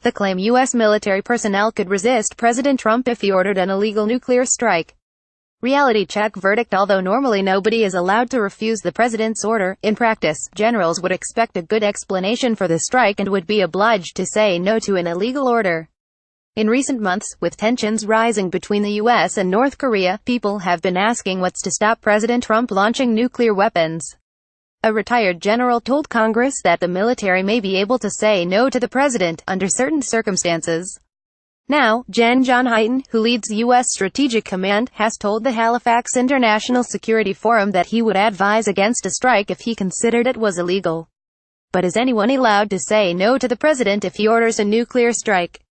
The claim U.S. military personnel could resist President Trump if he ordered an illegal nuclear strike. Reality check verdict. Although normally nobody is allowed to refuse the president's order, in practice, generals would expect a good explanation for the strike and would be obliged to say no to an illegal order. In recent months, with tensions rising between the U.S. and North Korea, people have been asking what's to stop President Trump launching nuclear weapons. A retired general told Congress that the military may be able to say no to the president, under certain circumstances. Now, John Hyten, who leads U.S. Strategic Command, has told the Halifax International Security Forum that he would advise against a strike if he considered it was illegal. But is anyone allowed to say no to the president if he orders a nuclear strike?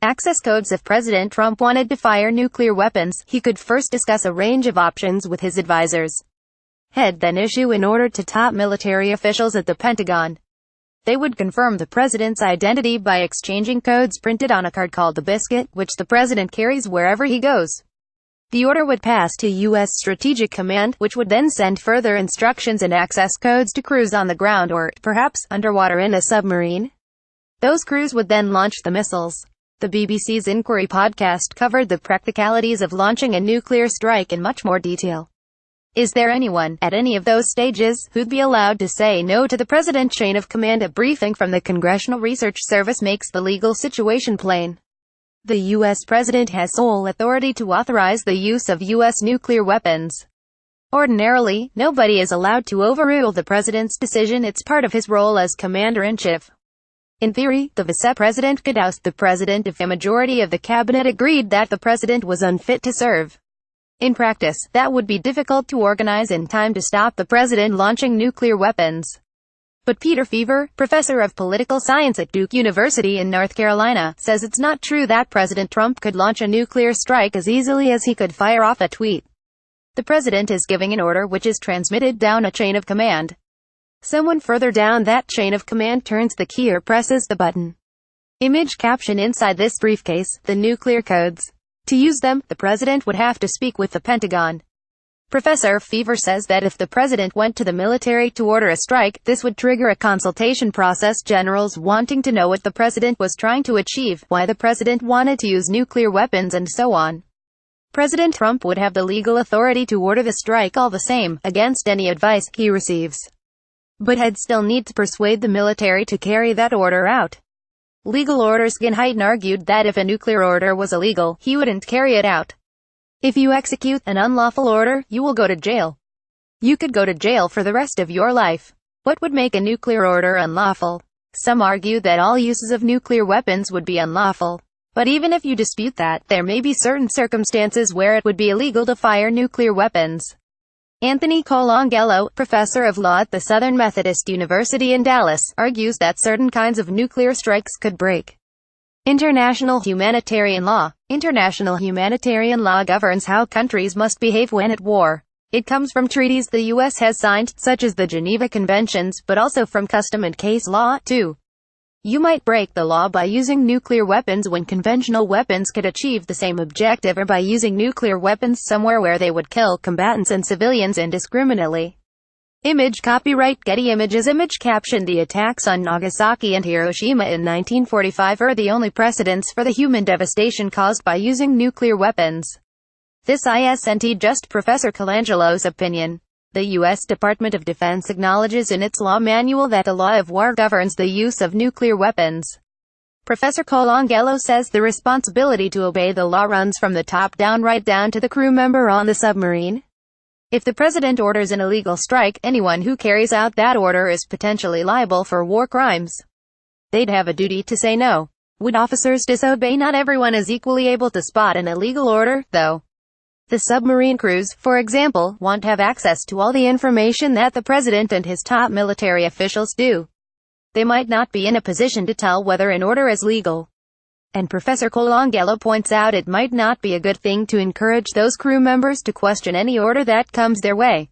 Access codes. If President Trump wanted to fire nuclear weapons, he could first discuss a range of options with his advisors. He'd then issue an order to top military officials at the Pentagon. They would confirm the president's identity by exchanging codes printed on a card called the biscuit, which the president carries wherever he goes. The order would pass to U.S. Strategic Command, which would then send further instructions and access codes to crews on the ground or, perhaps, underwater in a submarine. Those crews would then launch the missiles. The BBC's Inquiry podcast covered the practicalities of launching a nuclear strike in much more detail. Is there anyone, at any of those stages, who'd be allowed to say no to the president? Chain of command. A briefing from the Congressional Research Service makes the legal situation plain. The U.S. president has sole authority to authorize the use of U.S. nuclear weapons. Ordinarily, nobody is allowed to overrule the president's decision. It's part of his role as commander-in-chief. In theory, the vice-president could oust the president if a majority of the cabinet agreed that the president was unfit to serve. In practice, that would be difficult to organize in time to stop the president launching nuclear weapons. But Peter Feaver, professor of political science at Duke University in North Carolina, says it's not true that President Trump could launch a nuclear strike as easily as he could fire off a tweet. The president is giving an order which is transmitted down a chain of command. Someone further down that chain of command turns the key or presses the button. Image caption. Inside this briefcase, the nuclear codes. To use them, the president would have to speak with the Pentagon. Professor Feaver says that if the president went to the military to order a strike, this would trigger a consultation process, generals wanting to know what the president was trying to achieve, why the president wanted to use nuclear weapons, and so on. President Trump would have the legal authority to order the strike all the same, against any advice he receives. But he'd still need to persuade the military to carry that order out. Legal orders. Hyten argued that if a nuclear order was illegal, he wouldn't carry it out. If you execute an unlawful order, you will go to jail. You could go to jail for the rest of your life. What would make a nuclear order unlawful? Some argue that all uses of nuclear weapons would be unlawful. But even if you dispute that, there may be certain circumstances where it would be illegal to fire nuclear weapons. Anthony Colangelo, professor of law at the Southern Methodist University in Dallas, argues that certain kinds of nuclear strikes could break international humanitarian law. International humanitarian law governs how countries must behave when at war. It comes from treaties the U.S. has signed, such as the Geneva Conventions, but also from custom and case law, too. You might break the law by using nuclear weapons when conventional weapons could achieve the same objective, or by using nuclear weapons somewhere where they would kill combatants and civilians indiscriminately. Image copyright Getty Images. Image caption. The attacks on Nagasaki and Hiroshima in 1945 are the only precedents for the human devastation caused by using nuclear weapons. This isn't just Professor Colangelo's opinion. The U.S. Department of Defense acknowledges in its law manual that the law of war governs the use of nuclear weapons. Professor Colangelo says the responsibility to obey the law runs from the top down, right down to the crew member on the submarine. If the president orders an illegal strike, anyone who carries out that order is potentially liable for war crimes. They'd have a duty to say no. Would officers disobey? Not everyone is equally able to spot an illegal order, though. The submarine crews, for example, won't have access to all the information that the president and his top military officials do. They might not be in a position to tell whether an order is legal. And Professor Colangelo points out it might not be a good thing to encourage those crew members to question any order that comes their way.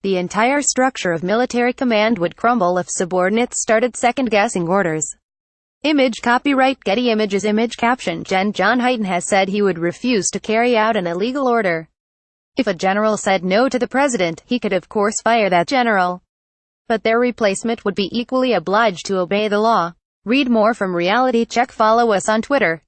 The entire structure of military command would crumble if subordinates started second-guessing orders. Image copyright Getty Images. Image caption. John Hyten has said he would refuse to carry out an illegal order. If a general said no to the president, he could of course fire that general. But their replacement would be equally obliged to obey the law. Read more from Reality Check. Follow us on Twitter.